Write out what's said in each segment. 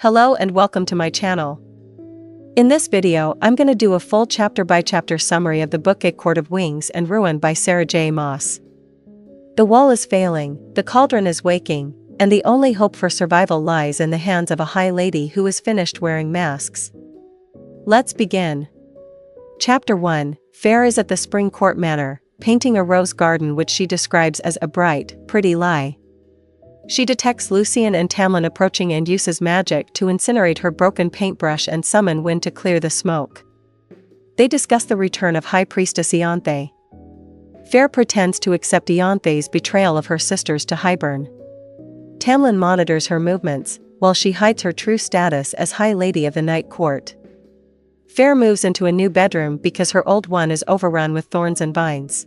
Hello and welcome to my channel. In this video, I'm gonna do a full chapter-by-chapter summary of the book A Court of Wings and Ruin by Sarah J. Maas. The wall is failing, the cauldron is waking, and the only hope for survival lies in the hands of a high lady who is finished wearing masks. Let's begin. Chapter 1, Feyre is at the Spring Court Manor, painting a rose garden which she describes as a bright, pretty lie. She detects Lucien and Tamlin approaching and uses magic to incinerate her broken paintbrush and summon wind to clear the smoke. They discuss the return of High Priestess Ianthe. Feyre pretends to accept Ianthe's betrayal of her sisters to Hybern. Tamlin monitors her movements, while she hides her true status as High Lady of the Night Court. Feyre moves into a new bedroom because her old one is overrun with thorns and vines.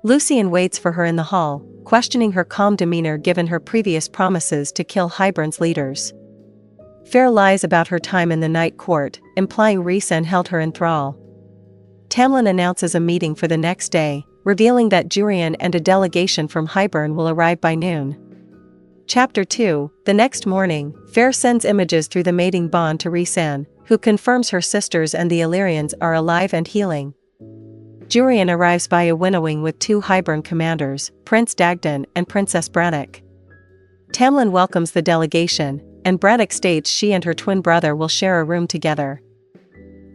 Lucien waits for her in the hall, questioning her calm demeanor given her previous promises to kill Hybern's leaders. Feyre lies about her time in the Night Court, implying Rhysand held her in thrall. Tamlin announces a meeting for the next day, revealing that Jurian and a delegation from Hybern will arrive by noon. Chapter 2, the next morning, Feyre sends images through the mating bond to Rhysand, who confirms her sisters and the Illyrians are alive and healing. Jurian arrives via winnowing with two Hybern commanders, Prince Dagdan and Princess Brannock. Tamlin welcomes the delegation, and Brannock states she and her twin brother will share a room together.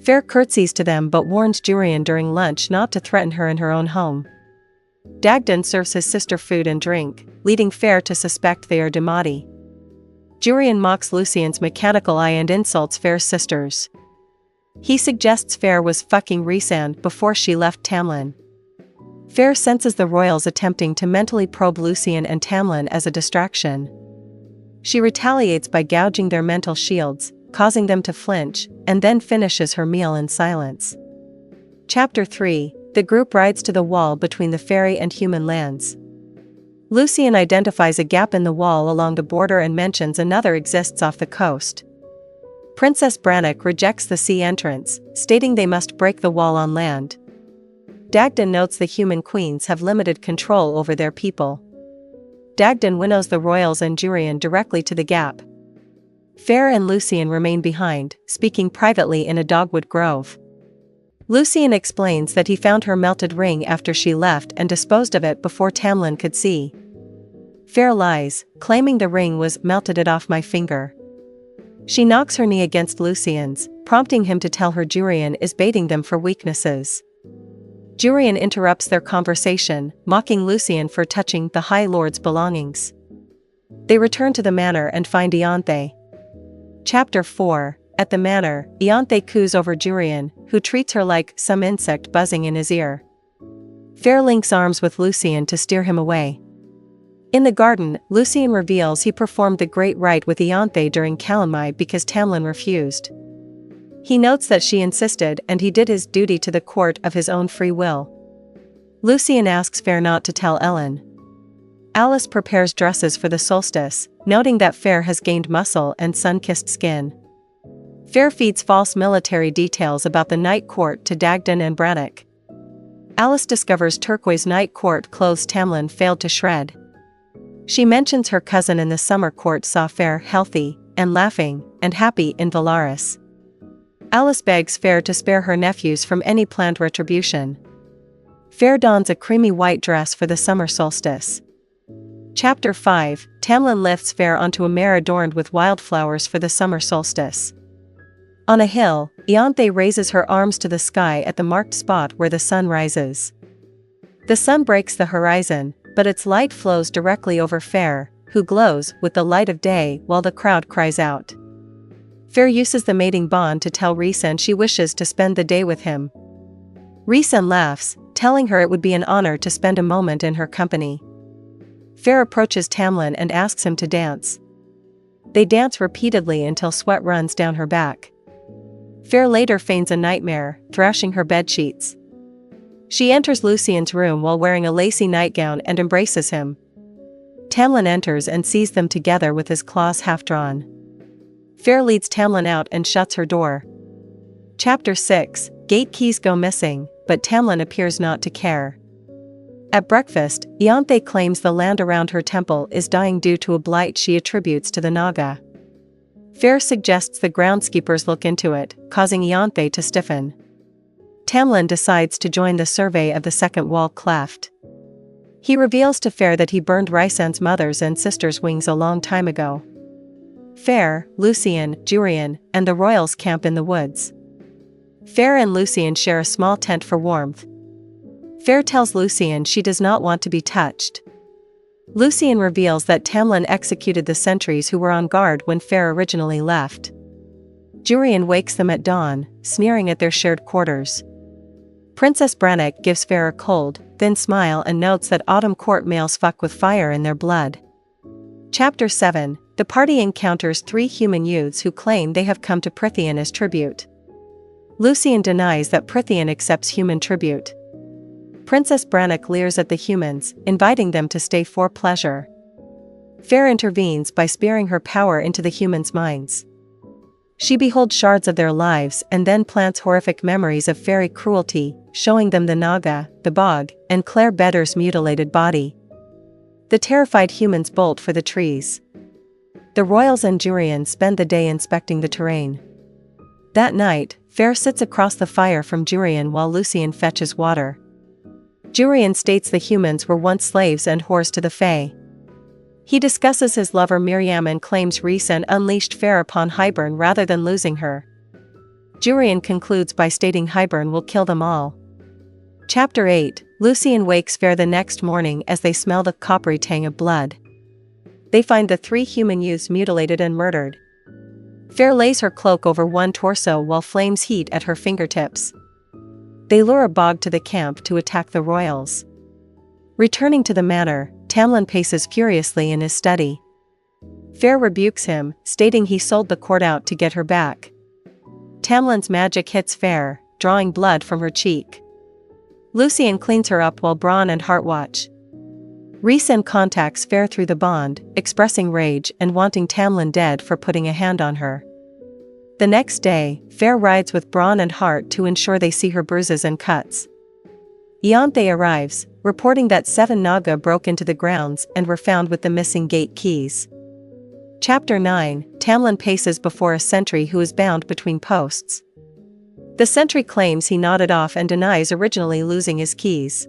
Feyre curtsies to them but warns Jurian during lunch not to threaten her in her own home. Dagdan serves his sister food and drink, leading Feyre to suspect they are Demati. Jurian mocks Lucien's mechanical eye and insults Feyre's sisters. He suggests Feyre was fucking Rhysand before she left Tamlin. Feyre senses the royals attempting to mentally probe Lucien and Tamlin as a distraction. She retaliates by gouging their mental shields, causing them to flinch, and then finishes her meal in silence. Chapter 3, the group rides to the wall between the faerie and human lands. Lucien identifies a gap in the wall along the border and mentions another exists off the coast. Princess Brannock rejects the sea entrance, stating they must break the wall on land. Dagdan notes the human queens have limited control over their people. Dagdan winnows the royals and Jurian directly to the gap. Feyre and Lucien remain behind, speaking privately in a dogwood grove. Lucien explains that he found her melted ring after she left and disposed of it before Tamlin could see. Feyre lies, claiming the ring was melted it off my finger. She knocks her knee against Lucien's, prompting him to tell her Jurian is baiting them for weaknesses. Jurian interrupts their conversation, mocking Lucien for touching the High Lord's belongings. They return to the manor and find Ianthe. Chapter 4, at the manor, Ianthe coos over Jurian, who treats her like some insect buzzing in his ear. Feyre links arms with Lucien to steer him away. In the garden, Lucien reveals he performed the great rite with Ianthe during Calamai because Tamlin refused. He notes that she insisted and he did his duty to the court of his own free will. Lucien asks Feyre not to tell Ellen. Alice prepares dresses for the solstice, noting that Feyre has gained muscle and sun-kissed skin. Feyre feeds false military details about the night court to Dagdan and Brannock. Alice discovers turquoise night court clothes Tamlin failed to shred. She mentions her cousin in the summer court saw Feyre healthy, and laughing, and happy in Valaris. Alice begs Feyre to spare her nephews from any planned retribution. Feyre dons a creamy white dress for the summer solstice. Chapter 5, Tamlin lifts Feyre onto a mare adorned with wildflowers for the summer solstice. On a hill, Ianthe raises her arms to the sky at the marked spot where the sun rises. The sun breaks the horizon, but its light flows directly over Feyre, who glows with the light of day while the crowd cries out. Feyre uses the mating bond to tell Rhysand she wishes to spend the day with him. Rhysand laughs, telling her it would be an honor to spend a moment in her company. Feyre approaches Tamlin and asks him to dance. They dance repeatedly until sweat runs down her back. Feyre later feigns a nightmare, thrashing her bedsheets. She enters Lucien's room while wearing a lacy nightgown and embraces him. Tamlin enters and sees them together with his claws half drawn. Feyre leads Tamlin out and shuts her door. Chapter 6, gate keys go missing, but Tamlin appears not to care. At breakfast, Ianthe claims the land around her temple is dying due to a blight she attributes to the Naga. Feyre suggests the groundskeepers look into it, causing Ianthe to stiffen. Tamlin decides to join the survey of the second wall cleft. He reveals to Feyre that he burned Rhysand's mother's and sister's wings a long time ago. Feyre, Lucien, Jurian, and the royals camp in the woods. Feyre and Lucien share a small tent for warmth. Feyre tells Lucien she does not want to be touched. Lucien reveals that Tamlin executed the sentries who were on guard when Feyre originally left. Jurian wakes them at dawn, sneering at their shared quarters. Princess Brannock gives Feyre a cold, thin smile and notes that Autumn Court males fuck with fire in their blood. Chapter 7. The party encounters 3 human youths who claim they have come to Prythian as tribute. Lucien denies that Prythian accepts human tribute. Princess Brannock leers at the humans, inviting them to stay for pleasure. Feyre intervenes by spearing her power into the humans' minds. She beholds shards of their lives and then plants horrific memories of fairy cruelty, showing them the Naga, the bog, and Claire Bedder's mutilated body. The terrified humans bolt for the trees. The royals and Jurian spend the day inspecting the terrain. That night, Feyre sits across the fire from Jurian while Lucien fetches water. Jurian states the humans were once slaves and whores to the Fae. He discusses his lover Miriam and claims Rhysand unleashed Feyre upon Hybern rather than losing her. Jurian concludes by stating Hybern will kill them all. Chapter 8. Lucien wakes Feyre the next morning as they smell the coppery tang of blood. They find the 3 human youths mutilated and murdered. Feyre lays her cloak over one torso while flames heat at her fingertips. They lure a bog to the camp to attack the royals. Returning to the manor, Tamlin paces furiously in his study. Feyre rebukes him, stating he sold the court out to get her back. Tamlin's magic hits Feyre, drawing blood from her cheek. Lucien cleans her up while Bronn and Hart watch. Rhysand contacts Feyre through the bond, expressing rage and wanting Tamlin dead for putting a hand on her. The next day, Feyre rides with Bronn and Hart to ensure they see her bruises and cuts. Ianthe arrives, reporting that 7 Naga broke into the grounds and were found with the missing gate keys. Chapter 9. Tamlin paces before a sentry who is bound between posts. The sentry claims he nodded off and denies originally losing his keys.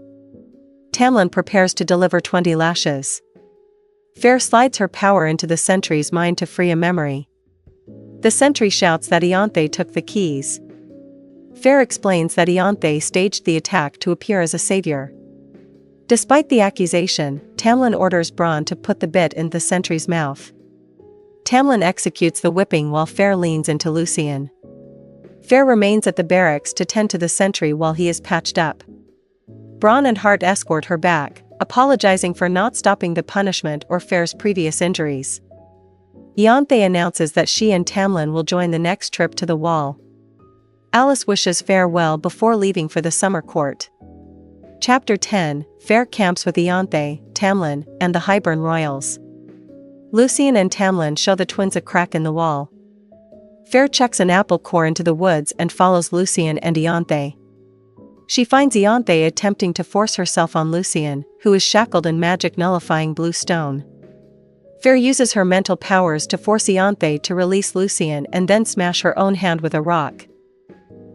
Tamlin prepares to deliver 20 lashes. Feyre slides her power into the sentry's mind to free a memory. The sentry shouts that Ianthe took the keys. Feyre explains that Ianthe staged the attack to appear as a savior. Despite the accusation, Tamlin orders Bronn to put the bit in the sentry's mouth. Tamlin executes the whipping while Feyre leans into Lucien. Feyre remains at the barracks to tend to the sentry while he is patched up. Bronn and Hart escort her back, apologizing for not stopping the punishment or Feyre's previous injuries. Ianthe announces that she and Tamlin will join the next trip to the wall. Alice wishes Feyre well before leaving for the summer court. Chapter 10. Feyre camps with Ianthe, Tamlin, and the Hybern royals. Lucien and Tamlin show the twins a crack in the wall. Feyre chucks an apple core into the woods and follows Lucien and Ianthe. She finds Ianthe attempting to force herself on Lucien, who is shackled in magic nullifying blue stone. Feyre uses her mental powers to force Ianthe to release Lucien and then smash her own hand with a rock.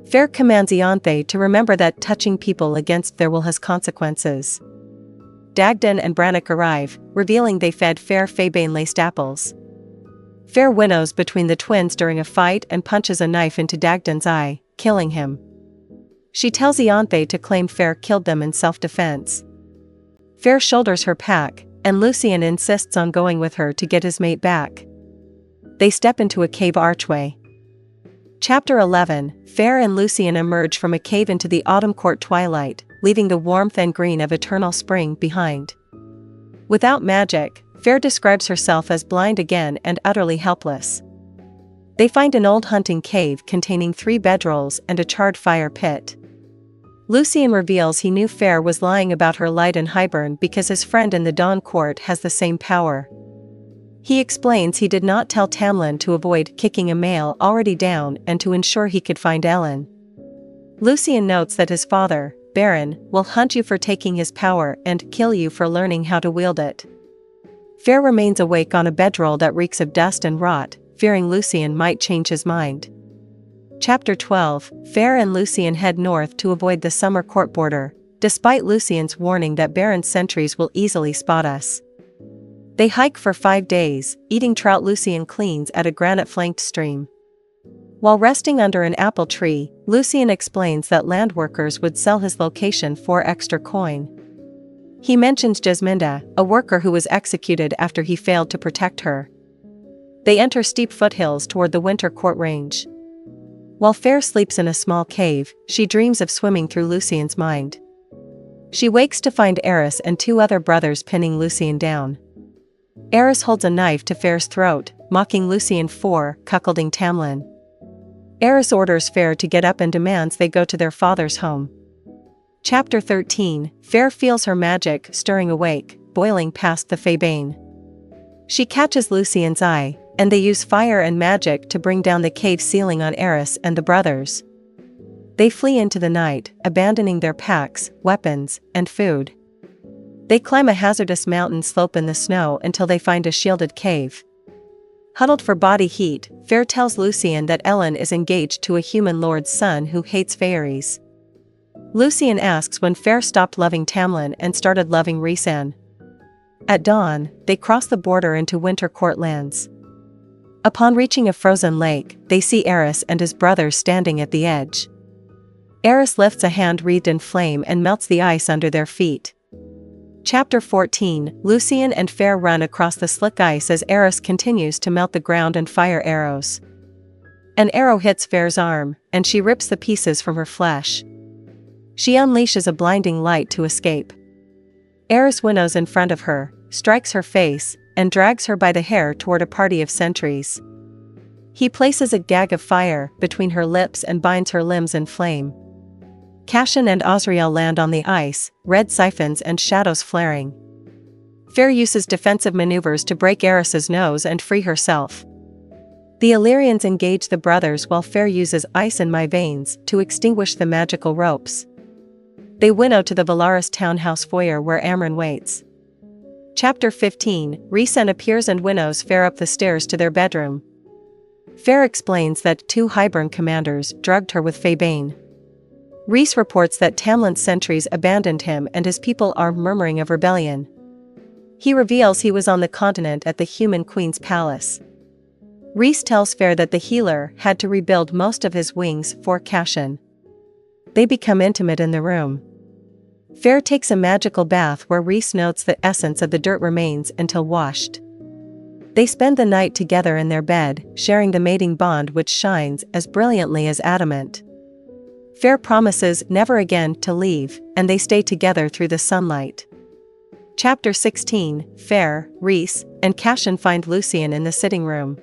Feyre commands Ianthe to remember that touching people against their will has consequences. Dagdan and Brannock arrive, revealing they fed Feyre Faebane-laced apples. Feyre winnows between the twins during a fight and punches a knife into Dagdan's eye, killing him. She tells Ianthe to claim Feyre killed them in self-defense. Feyre shoulders her pack, and Lucien insists on going with her to get his mate back. They step into a cave archway. Chapter 11. Feyre and Lucien emerge from a cave into the autumn court twilight, leaving the warmth and green of eternal spring behind. Without magic, Feyre describes herself as blind again and utterly helpless. They find an old hunting cave containing 3 bedrolls and a charred fire pit. Lucien reveals he knew Feyre was lying about her light in Hybern because his friend in the Dawn Court has the same power. He explains he did not tell Tamlin to avoid kicking a male already down and to ensure he could find Ellen. Lucien notes that his father, Baron, will hunt you for taking his power and kill you for learning how to wield it. Feyre remains awake on a bedroll that reeks of dust and rot, fearing Lucien might change his mind. Chapter 12, Feyre and Lucien head north to avoid the summer court border, despite Lucien's warning that Baron's sentries will easily spot us. They hike for 5 days, eating trout Lucien cleans at a granite-flanked stream. While resting under an apple tree, Lucien explains that landworkers would sell his location for extra coin. He mentions Jasminda, a worker who was executed after he failed to protect her. They enter steep foothills toward the winter court range. While Feyre sleeps in a small cave, she dreams of swimming through Lucien's mind. She wakes to find Eris and 2 other brothers pinning Lucien down. Eris holds a knife to Feyre's throat, mocking Lucien for cuckolding Tamlin. Eris orders Feyre to get up and demands they go to their father's home. Chapter 13, Feyre feels her magic stirring awake, boiling past the Faerie. She catches Lucien's eye, and they use fire and magic to bring down the cave ceiling on Eris and the brothers. They flee into the night, abandoning their packs, weapons, and food. They climb a hazardous mountain slope in the snow until they find a shielded cave. Huddled for body heat, Feyre tells Lucien that Ellen is engaged to a human lord's son who hates faeries. Lucien asks when Feyre stopped loving Tamlin and started loving Rhys. At dawn, they cross the border into winter court lands. Upon reaching a frozen lake, they see Eris and his brothers standing at the edge. Eris lifts a hand wreathed in flame and melts the ice under their feet. Chapter 14, Lucien and Feyre run across the slick ice as Eris continues to melt the ground and fire arrows. An arrow hits Feyre's arm, and she rips the pieces from her flesh. She unleashes a blinding light to escape. Eris winnows in front of her, strikes her face, and drags her by the hair toward a party of sentries. He places a gag of fire between her lips and binds her limbs in flame. Cashin and Osriel land on the ice, red siphons and shadows flaring. Feyre uses defensive maneuvers to break Eris's nose and free herself. The Illyrians engage the brothers while Feyre uses ice in my veins to extinguish the magical ropes. They winnow to the Valaris townhouse foyer where Amren waits. Chapter 15, Rhys appears and winnows Feyre up the stairs to their bedroom. Feyre explains that 2 Hybern commanders drugged her with Faerie. Rhys reports that Tamlin's sentries abandoned him and his people are murmuring of rebellion. He reveals he was on the continent at the Human Queen's palace. Rhys tells Feyre that the healer had to rebuild most of his wings for Cashin. They become intimate in the room. Feyre takes a magical bath where Rhys notes the essence of the dirt remains until washed. They spend the night together in their bed, sharing the mating bond which shines as brilliantly as adamant. Feyre promises never again to leave, and they stay together through the sunlight. Chapter 16, Feyre, Rhys, and Cashin find Lucien in the sitting room.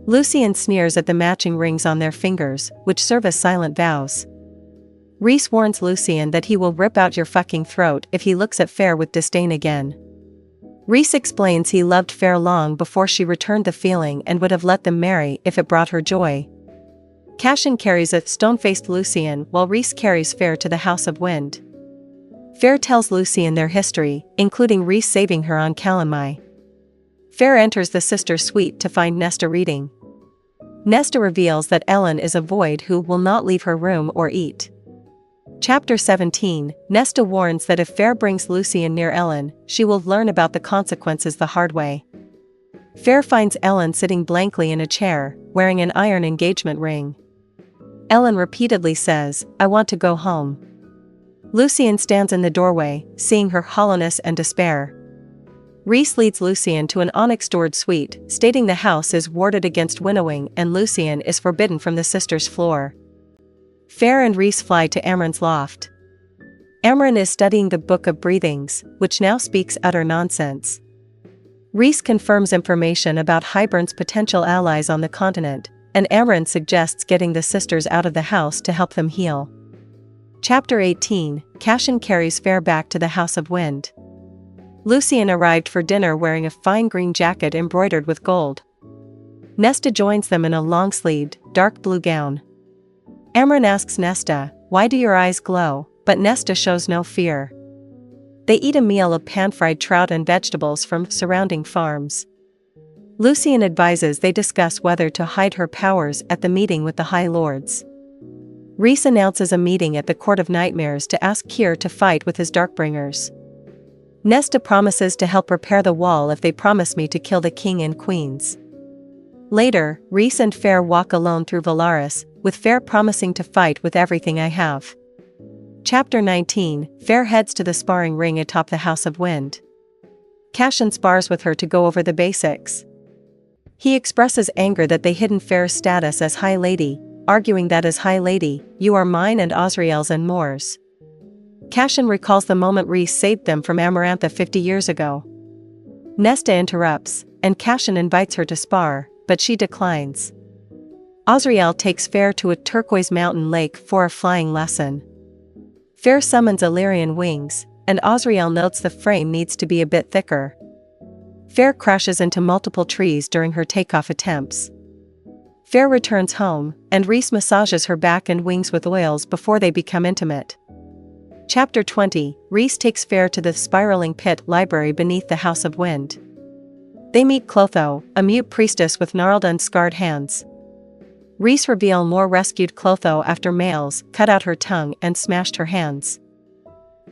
Lucien sneers at the matching rings on their fingers, which serve as silent vows. Rhys warns Lucien that he will rip out your fucking throat if he looks at Feyre with disdain again. Rhys explains he loved Feyre long before she returned the feeling and would have let them marry if it brought her joy. Cashin carries a stone-faced Lucien while Rhys carries Feyre to the House of Wind. Feyre tells Lucien their history, including Rhys saving her on Calamai. Feyre enters the sisters' suite to find Nesta reading. Nesta reveals that Ellen is a void who will not leave her room or eat. Chapter 17, Nesta warns that if Feyre brings Lucien near Ellen, she will learn about the consequences the hard way. Feyre finds Ellen sitting blankly in a chair, wearing an iron engagement ring. Ellen repeatedly says, "I want to go home." Lucien stands in the doorway, seeing her hollowness and despair. Rhys leads Lucien to an onyx-doored suite, stating the house is warded against winnowing and Lucien is forbidden from the sisters' floor. Feyre and Rhys fly to Amren's loft. Amren is studying the Book of Breathings, which now speaks utter nonsense. Rhys confirms information about Hybern's potential allies on the continent, and Amren suggests getting the sisters out of the house to help them heal. Chapter 18, Cashin carries Feyre back to the House of Wind. Lucien arrived for dinner wearing a fine green jacket embroidered with gold. Nesta joins them in a long-sleeved, dark blue gown. Amren asks Nesta, "Why do your eyes glow?" but Nesta shows no fear. They eat a meal of pan-fried trout and vegetables from surrounding farms. Lucian advises they discuss whether to hide her powers at the meeting with the High Lords. Rhys announces a meeting at the Court of Nightmares to ask Keir to fight with his Darkbringers. Nesta promises to help repair the wall if they promise me to kill the king and queens. Later, Rhys and Feyre walk alone through Velaris, with Feyre promising to fight with everything I have. Chapter 19, Feyre heads to the sparring ring atop the House of Wind. Cashen spars with her to go over the basics. He expresses anger that they hidden Feyre's status as High Lady, arguing that as High Lady, you are mine and Osriel's and Mor's. Cashen recalls the moment Rhys saved them from Amarantha 50 years ago. Nesta interrupts, and Cashen invites her to spar, but she declines. Osriel takes Feyre to a turquoise mountain lake for a flying lesson. Feyre summons Illyrian wings, and Osriel notes the frame needs to be a bit thicker. Feyre crashes into multiple trees during her takeoff attempts. Feyre returns home, and Rhys massages her back and wings with oils before they become intimate. Chapter 20, Rhys takes Feyre to the spiraling pit library beneath the House of Wind. They meet Clotho, a mute priestess with gnarled and scarred hands. Rhys reveals Mor rescued Clotho after males cut out her tongue and smashed her hands.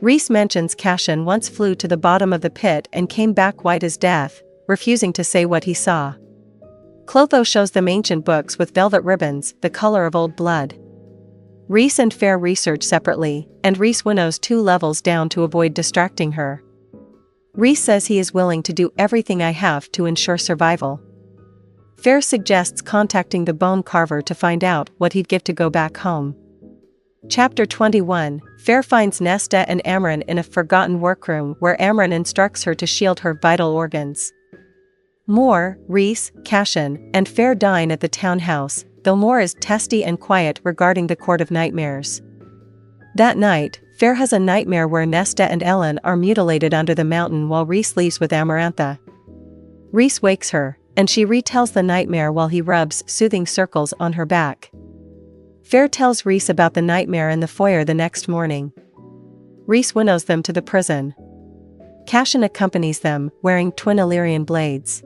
Rhys mentions Cashen once flew to the bottom of the pit and came back white as death, refusing to say what he saw. Clotho shows them ancient books with velvet ribbons, the color of old blood. Rhys and Feyre research separately, and Rhys winnows 2 levels down to avoid distracting her. Rhys says he is willing to do everything I have to ensure survival. Feyre suggests contacting the bone carver to find out what he'd give to go back home. Chapter 21, Feyre finds Nesta and Amren in a forgotten workroom where Amren instructs her to shield her vital organs. Mor, Rhys, Cashen, and Feyre dine at the townhouse, though Mor is testy and quiet regarding the Court of Nightmares. That night, Feyre has a nightmare where Nesta and Ellen are mutilated under the mountain while Rhys leaves with Amarantha. Rhys wakes her, and she retells the nightmare while he rubs soothing circles on her back. Feyre tells Rhys about the nightmare in the foyer the next morning. Rhys winnows them to the prison. Cashen accompanies them, wearing twin Illyrian blades.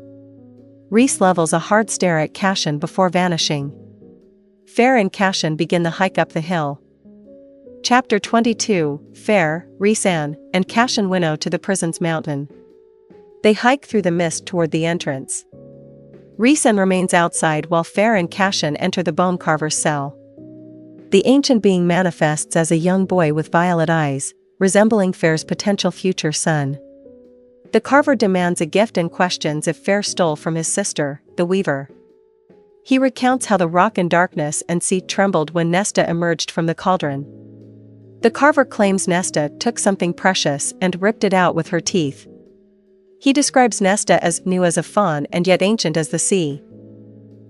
Rhys levels a hard stare at Cashen before vanishing. Feyre and Cashen begin the hike up the hill. Chapter 22, Feyre, Rhys-Anne, and Cashen winnow to the prison's mountain. They hike through the mist toward the entrance. Rhys-Anne remains outside while Feyre and Cashen enter the bone carver's cell. The ancient being manifests as a young boy with violet eyes, resembling Feyre's potential future son. The carver demands a gift and questions if Feyre stole from his sister, the weaver. He recounts how the rock in darkness and sea trembled when Nesta emerged from the cauldron. The carver claims Nesta took something precious and ripped it out with her teeth. He describes Nesta as new as a fawn and yet ancient as the sea.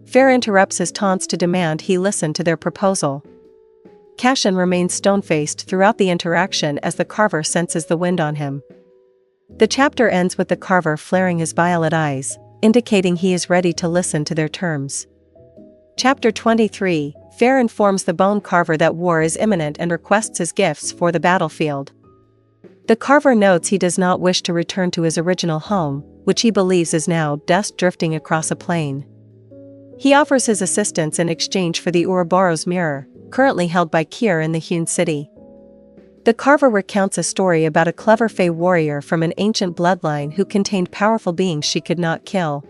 Feyre interrupts his taunts to demand he listen to their proposal. Cashen remains stone-faced throughout the interaction as the carver senses the wind on him. The chapter ends with the carver flaring his violet eyes, indicating he is ready to listen to their terms. Chapter 23, Feyre informs the bone carver that war is imminent and requests his gifts for the battlefield. The carver notes he does not wish to return to his original home, which he believes is now dust drifting across a plain. He offers his assistance in exchange for the Ouroboros mirror, currently held by Keir in the hewn city. The carver recounts a story about a clever Fae warrior from an ancient bloodline who contained powerful beings she could not kill.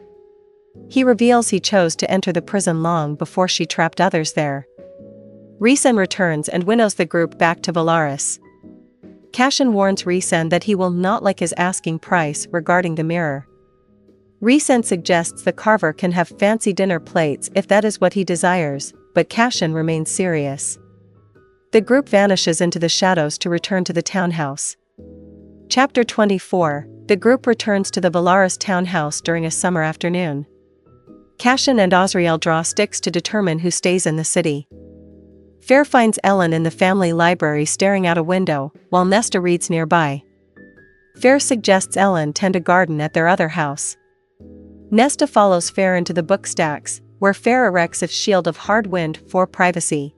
He reveals he chose to enter the prison long before she trapped others there. Rhys-Anne returns and winnows the group back to Velaris. Cashen warns Rhys-Anne that he will not like his asking price regarding the mirror. Rhys-Anne suggests the carver can have fancy dinner plates if that is what he desires, but Cashen remains serious. The group vanishes into the shadows to return to the townhouse. Chapter 24, the group returns to the Velaris townhouse during a summer afternoon. Cashen and Osriel draw sticks to determine who stays in the city. Feyre finds Ellen in the family library staring out a window, while Nesta reads nearby. Feyre suggests Ellen tend a garden at their other house. Nesta follows Feyre into the book stacks, where Feyre erects a shield of hard wind for privacy.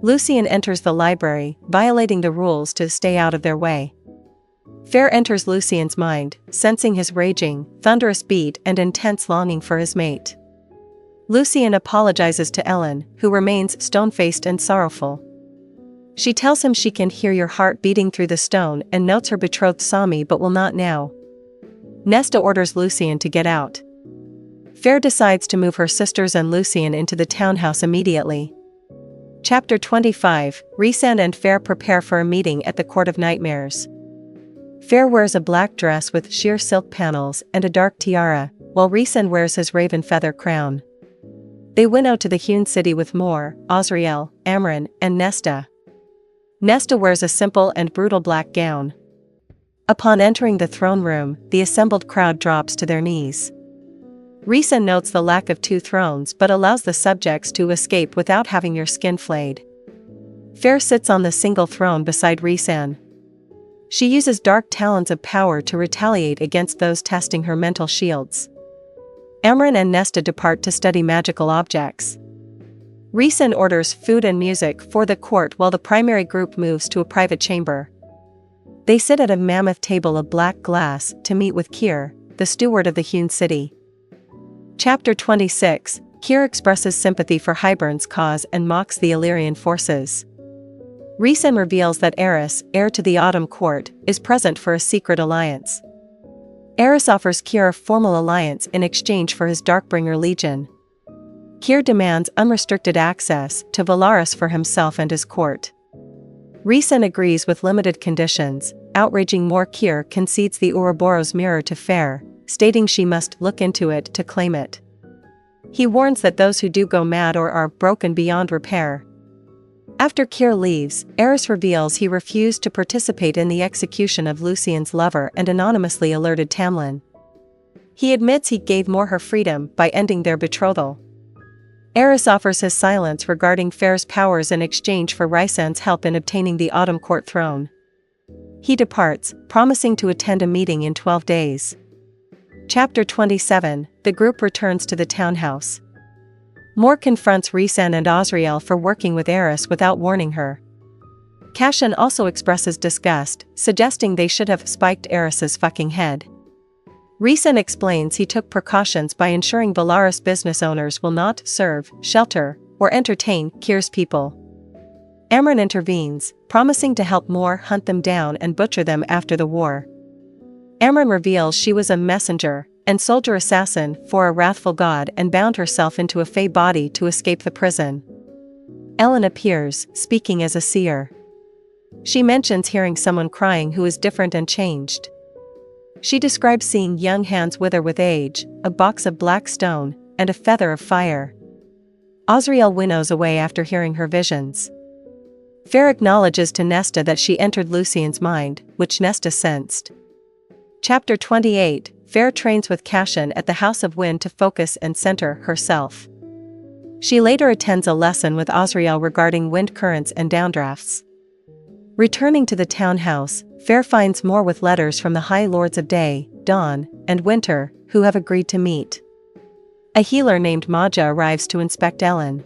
Lucian enters the library, violating the rules to stay out of their way. Feyre enters Lucien's mind, sensing his raging, thunderous beat and intense longing for his mate. Lucien apologizes to Ellen, who remains stone-faced and sorrowful. She tells him she can hear your heart beating through the stone and notes her betrothed saw me but will not now. Nesta orders Lucien to get out. Feyre decides to move her sisters and Lucien into the townhouse immediately. Chapter 25, Rhysand and Feyre prepare for a meeting at the Court of Nightmares. Feyre wears a black dress with sheer silk panels and a dark tiara, while Rhysand wears his raven feather crown. They winnow to the hewn city with Mor, Azriel, Amren, and Nesta. Nesta wears a simple and brutal black gown. Upon entering the throne room, the assembled crowd drops to their knees. Rhysand notes the lack of 2 thrones but allows the subjects to escape without having your skin flayed. Feyre sits on the single throne beside Rhysand. She uses dark talons of power to retaliate against those testing her mental shields. Amren and Nesta depart to study magical objects. Rhysand orders food and music for the court while the primary group moves to a private chamber. They sit at a mammoth table of black glass to meet with Keir, the steward of the hewn city. Chapter 26, Keir expresses sympathy for Hybern's cause and mocks the Illyrian forces. Rhysand reveals that Eris, heir to the Autumn Court, is present for a secret alliance. Eris offers Keir a formal alliance in exchange for his Darkbringer Legion. Keir demands unrestricted access to Valaris for himself and his court. Rhysand agrees with limited conditions. Outraging Mor, Keir concedes the Ouroboros mirror to Feyre, stating she must look into it to claim it. He warns that those who do go mad or are broken beyond repair. After Keir leaves, Eris reveals he refused to participate in the execution of Lucien's lover and anonymously alerted Tamlin. He admits he gave Mor her freedom by ending their betrothal. Eris offers his silence regarding Feyre's powers in exchange for Rhysand's help in obtaining the Autumn Court throne. He departs, promising to attend a meeting in 12 days. Chapter 27, the group returns to the townhouse. Mor confronts Rhysand and Azriel for working with Eris without warning her. Cashan also expresses disgust, suggesting they should have spiked Eris's fucking head. Rhysand explains he took precautions by ensuring Valaris business owners will not serve, shelter, or entertain Keir's people. Amren intervenes, promising to help Mor hunt them down and butcher them after the war. Amren reveals she was a messenger and soldier assassin for a wrathful god and bound herself into a fae body to escape the prison. Ellen appears, speaking as a seer. She mentions hearing someone crying who is different and changed. She describes seeing young hands wither with age, a box of black stone, and a feather of fire. Azriel winnows away after hearing her visions. Feyre acknowledges to Nesta that she entered Lucien's mind, which Nesta sensed. Chapter 28, Feyre trains with Cashan at the House of Wind to focus and center herself. She later attends a lesson with Azriel regarding wind currents and downdrafts. Returning to the townhouse, Feyre finds Mor with letters from the High Lords of Day, Dawn, and Winter, who have agreed to meet. A healer named Maja arrives to inspect Ellen.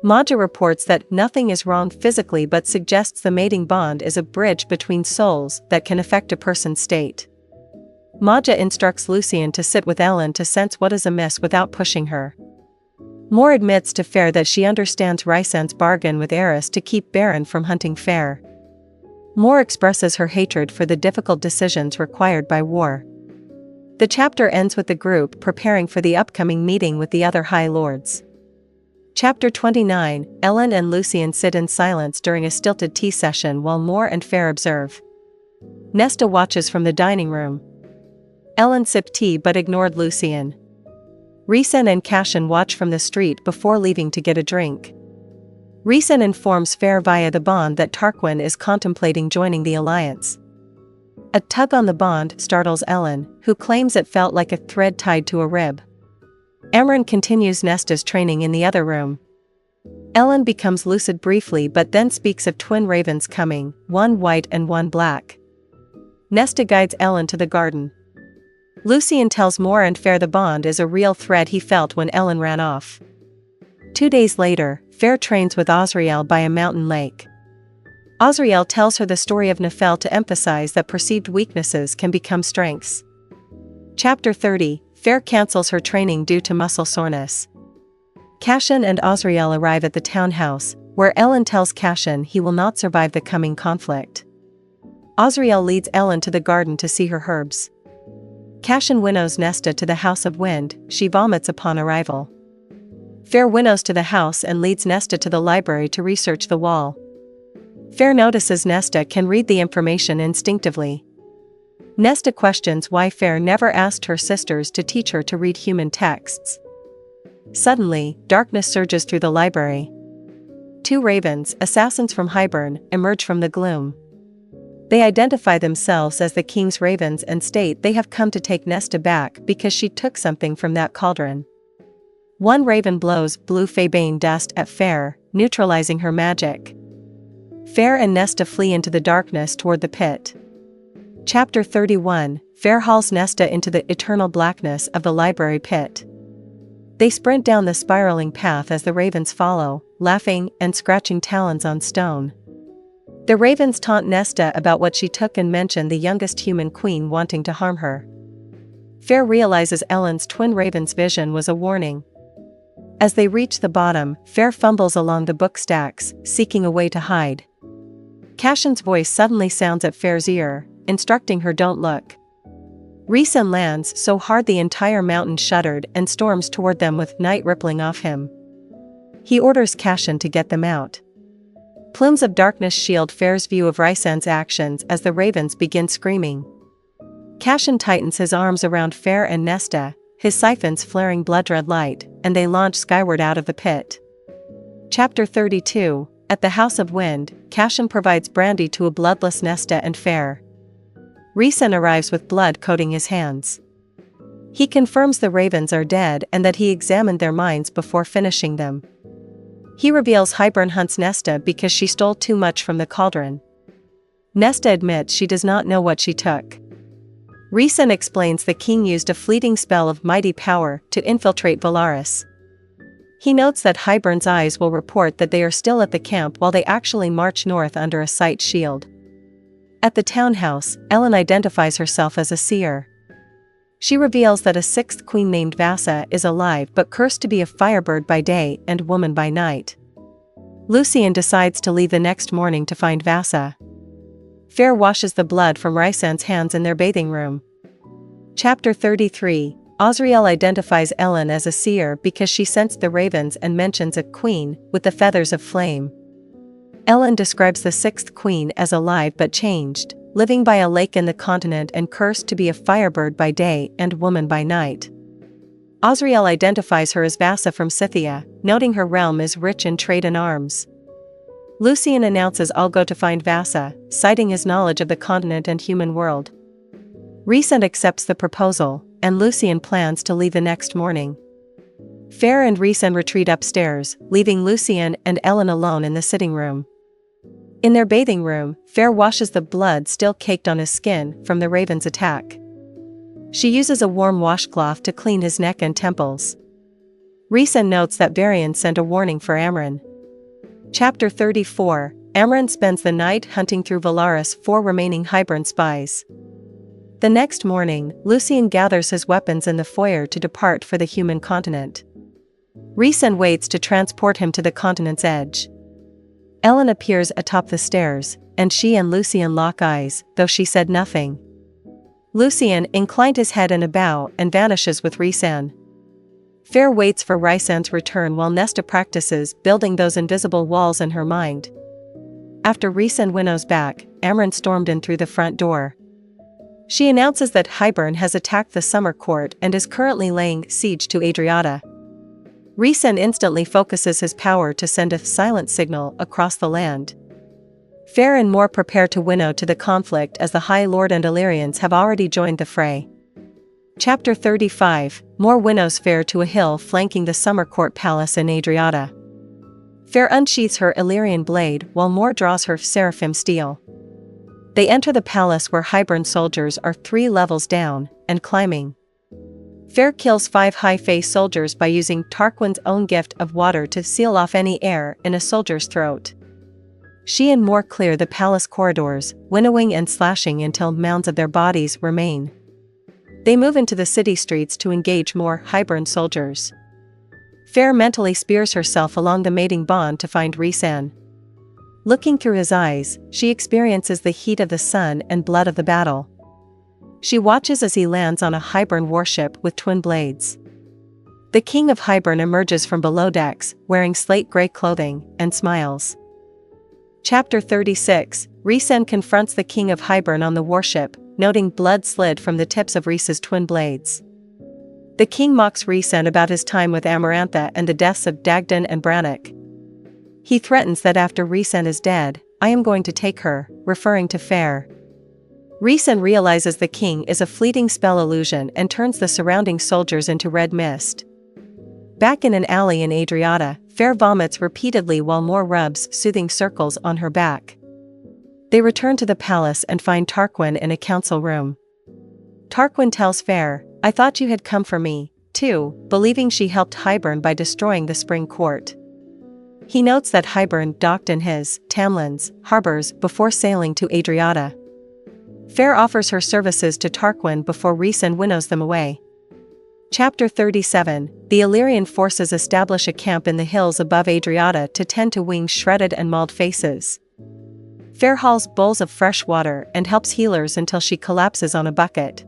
Maja reports that nothing is wrong physically but suggests the mating bond is a bridge between souls that can affect a person's state. Maja instructs Lucien to sit with Ellen to sense what is amiss without pushing her. Mor admits to Feyre that she understands Rhysand's bargain with Eris to keep Baron from hunting Feyre. Mor expresses her hatred for the difficult decisions required by war. The chapter ends with the group preparing for the upcoming meeting with the other High Lords. Chapter 29, Ellen and Lucien sit in silence during a stilted tea session while Mor and Feyre observe. Nesta watches from the dining room. Ellen sipped tea but ignored Lucien. Rhysand and Cashan watch from the street before leaving to get a drink. Rhysand informs Feyre via the bond that Tarquin is contemplating joining the alliance. A tug on the bond startles Ellen, who claims it felt like a thread tied to a rib. Amren continues Nesta's training in the other room. Ellen becomes lucid briefly but then speaks of twin ravens coming, one white and one black. Nesta guides Ellen to the garden. Lucien tells Mor and Feyre the bond is a real thread he felt when Ellen ran off. 2 days later, Feyre trains with Azriel by a mountain lake. Azriel tells her the story of Nefel to emphasize that perceived weaknesses can become strengths. Chapter 30, Feyre cancels her training due to muscle soreness. Cashin and Azriel arrive at the townhouse, where Ellen tells Cashin he will not survive the coming conflict. Azriel leads Ellen to the garden to see her herbs. Cashin winnows Nesta to the House of Wind. She vomits upon arrival. Feyre winnows to the house and leads Nesta to the library to research the wall. Feyre notices Nesta can read the information instinctively. Nesta questions why Feyre never asked her sisters to teach her to read human texts. Suddenly, darkness surges through the library. Two ravens, assassins from Hybern, emerge from the gloom. They identify themselves as the king's ravens and state they have come to take Nesta back because she took something from that cauldron. One raven blows blue Febane dust at Feyre, neutralizing her magic. Feyre and Nesta flee into the darkness toward the pit. Chapter 31, Feyre hauls Nesta into the eternal blackness of the library pit. They sprint down the spiraling path as the ravens follow, laughing and scratching talons on stone. The ravens taunt Nesta about what she took and mention the youngest human queen wanting to harm her. Feyre realizes Ellen's twin raven's vision was a warning. As they reach the bottom, Feyre fumbles along the book stacks, seeking a way to hide. Cashin's voice suddenly sounds at Feyre's ear, instructing her don't look. Rhysand lands so hard the entire mountain shuddered and storms toward them with night rippling off him. He orders Cashin to get them out. Plumes of darkness shield Feyre's view of Rhysand's actions as the ravens begin screaming. Cashin tightens his arms around Feyre and Nesta, his siphons flaring blood-red light, and they launch skyward out of the pit. Chapter 32, At the House of Wind, Cashin provides brandy to a bloodless Nesta and Feyre. Rhysand arrives with blood coating his hands. He confirms the ravens are dead and that he examined their minds before finishing them. He reveals Hybern hunts Nesta because she stole too much from the cauldron. Nesta admits she does not know what she took. Rhysand explains the king used a fleeting spell of mighty power to infiltrate Velaris. He notes that Hybern's eyes will report that they are still at the camp while they actually march north under a sight shield. At the townhouse, Ellen identifies herself as a seer. She reveals that a sixth queen named Vassa is alive but cursed to be a firebird by day and woman by night. Lucien decides to leave the next morning to find Vassa. Feyre washes the blood from Rhysand's hands in their bathing room. Chapter 33, Azriel identifies Ellen as a seer because she sensed the ravens and mentions a queen with the feathers of flame. Ellen describes the sixth queen as alive but changed, living by a lake in the continent and cursed to be a firebird by day and woman by night. Azriel identifies her as Vassa from Scythia, noting her realm is rich in trade and arms. Lucien announces I'll go to find Vassa, citing his knowledge of the continent and human world. Rhysand accepts the proposal, and Lucien plans to leave the next morning. Feyre and Rhysand retreat upstairs, leaving Lucien and Ellen alone in the sitting room. In their bathing room, Feyre washes the blood still caked on his skin from the raven's attack. She uses a warm washcloth to clean his neck and temples. Rhysand notes that Varian sent a warning for Amren. Chapter 34, Amren spends the night hunting through Velaris' 4 remaining Hybern spies. The next morning, Lucien gathers his weapons in the foyer to depart for the human continent. Rhysand waits to transport him to the continent's edge. Ellen appears atop the stairs, and she and Lucien lock eyes, though she said nothing. Lucien inclined his head in a bow and vanishes with Rhysand. Feyre waits for Rhysand's return while Nesta practices building those invisible walls in her mind. After Rhysand winnows back, Amren stormed in through the front door. She announces that Hybern has attacked the summer court and is currently laying siege to Adriata. Rhysand instantly focuses his power to send a silent signal across the land. Feyre and Mor prepare to winnow to the conflict as the High Lord and Illyrians have already joined the fray. Chapter 35, Mor winnows Feyre to a hill flanking the summer court palace in Adriata. Feyre unsheaths her Illyrian blade while Mor draws her seraphim steel. They enter the palace where Hybern soldiers are 3 levels down, and climbing. Feyre kills 5 High Fae soldiers by using Tarquin's own gift of water to seal off any air in a soldier's throat. She and Moore clear the palace corridors, winnowing and slashing until mounds of their bodies remain. They move into the city streets to engage more hybrid soldiers. Feyre mentally spears herself along the mating bond to find Rhysand. Looking through his eyes, she experiences the heat of the sun and blood of the battle. She watches as he lands on a hybrid warship with twin blades. The king of Hybern emerges from below decks, wearing slate-gray clothing, and smiles. Chapter 36, Rhysand confronts the king of Hybern on the warship, noting blood slid from the tips of Rhys's twin blades. The king mocks Rhysand about his time with Amarantha and the deaths of Dagdan and Brannock. He threatens that after Rhysand is dead, I am going to take her, referring to Feyre. Rhysand realizes the king is a fleeting spell illusion and turns the surrounding soldiers into red mist. Back in an alley in Adriata, Feyre vomits repeatedly while Moore rubs soothing circles on her back. They return to the palace and find Tarquin in a council room. Tarquin tells Feyre, I thought you had come for me, too, believing she helped Hybern by destroying the spring court. He notes that Hybern docked in his, Tamlin's, harbors before sailing to Adriata. Feyre offers her services to Tarquin before Rhysand winnows them away. Chapter 37, the Illyrian forces establish a camp in the hills above Adriata to tend to Wing's shredded and mauled faces. Feyre hauls bowls of fresh water and helps healers until she collapses on a bucket.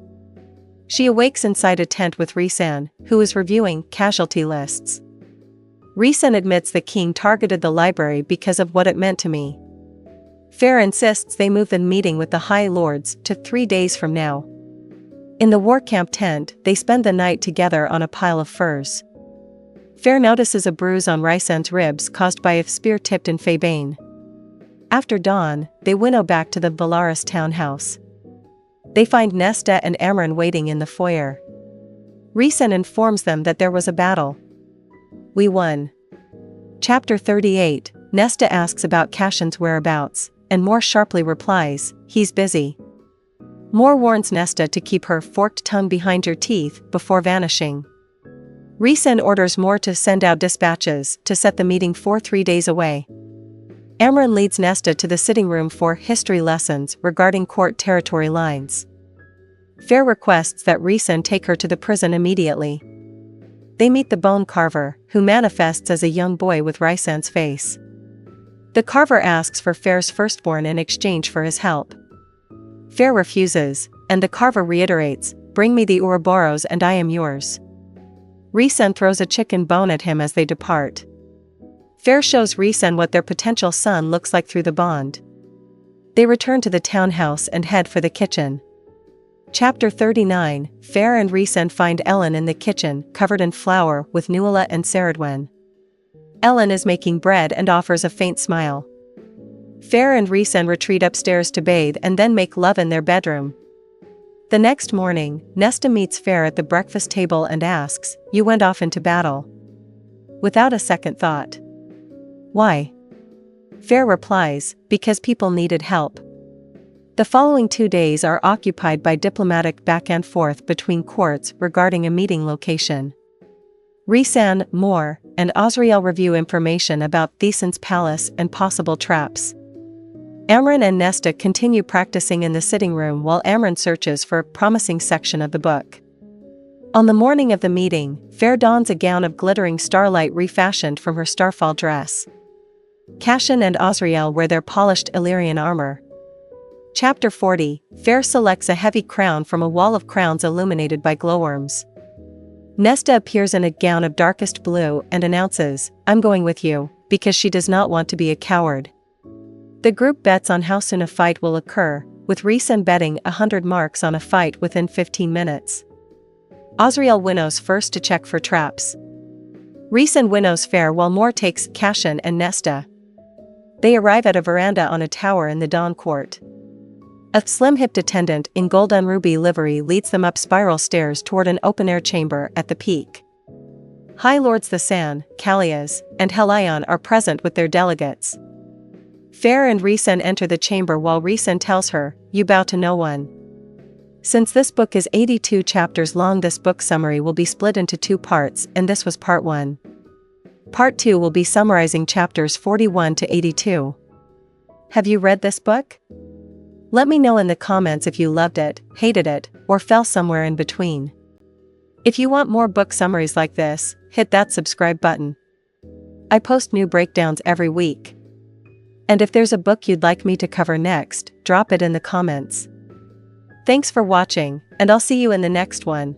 She awakes inside a tent with Rhysand, who is reviewing casualty lists. Rhysand admits the king targeted the library because of what it meant to me. Feyre insists they move the meeting with the High Lords to 3 days from now. In the war camp tent, they spend the night together on a pile of furs. Feyre notices a bruise on Rhysand's ribs caused by a spear tipped in Febane. After dawn, they winnow back to the Valaris townhouse. They find Nesta and Amren waiting in the foyer. Rhysand informs them that there was a battle. We won. Chapter 38, Nesta asks about Cassion's whereabouts, and Moore sharply replies, he's busy. Moore warns Nesta to keep her forked tongue behind your teeth before vanishing. Rhysand orders Moore to send out dispatches to set the meeting for 3 days away. Amren leads Nesta to the sitting room for history lessons regarding court territory lines. Feyre requests that Rhysand take her to the prison immediately. They meet the bone carver, who manifests as a young boy with Rhysand's face. The carver asks for Feyre's firstborn in exchange for his help. Feyre refuses, and the carver reiterates, bring me the Ouroboros and I am yours. Rhysand throws a chicken bone at him as they depart. Feyre shows Rhysand what their potential son looks like through the bond. They return to the townhouse and head for the kitchen. Chapter 39, Feyre and Rhysand find Ellen in the kitchen, covered in flour with Nuala and Ceridwen. Ellen is making bread and offers a faint smile. Feyre and Rhysand retreat upstairs to bathe and then make love in their bedroom. The next morning, Nesta meets Feyre at the breakfast table and asks, you went off into battle. Without a second thought. Why? Feyre replies, because people needed help. The following 2 days are occupied by diplomatic back and forth between courts regarding a meeting location. Rhysand, Moore, and Osriel review information about Thesan's palace and possible traps. Amren and Nesta continue practicing in the sitting room while Amren searches for a promising section of the book. On the morning of the meeting, Feyre dons a gown of glittering starlight refashioned from her starfall dress. Cassion and Osriel wear their polished Illyrian armor. Chapter 40, Feyre selects a heavy crown from a wall of crowns illuminated by glowworms. Nesta appears in a gown of darkest blue and announces, I'm going with you, because she does not want to be a coward. The group bets on how soon a fight will occur, with Rhysand betting 100 marks on a fight within 15 minutes. Osriel winnows first to check for traps. Rhysand winnows Feyre while Moore takes Cassion and Nesta. They arrive at a veranda on a tower in the Dawn Court. A slim-hipped attendant in gold and ruby livery leads them up spiral stairs toward an open-air chamber at the peak. High Lords Thesan, Callias, and Helion are present with their delegates. Feyre and Rhysand enter the chamber while Rhysand tells her, you bow to no one. Since this book is 82 chapters long, this book summary will be split into 2 parts, and this was part 1. Part 2 will be summarizing chapters 41 to 82. Have you read this book? Let me know in the comments if you loved it, hated it, or fell somewhere in between. If you want more book summaries like this, hit that subscribe button. I post new breakdowns every week. And if there's a book you'd like me to cover next, drop it in the comments. Thanks for watching, and I'll see you in the next one.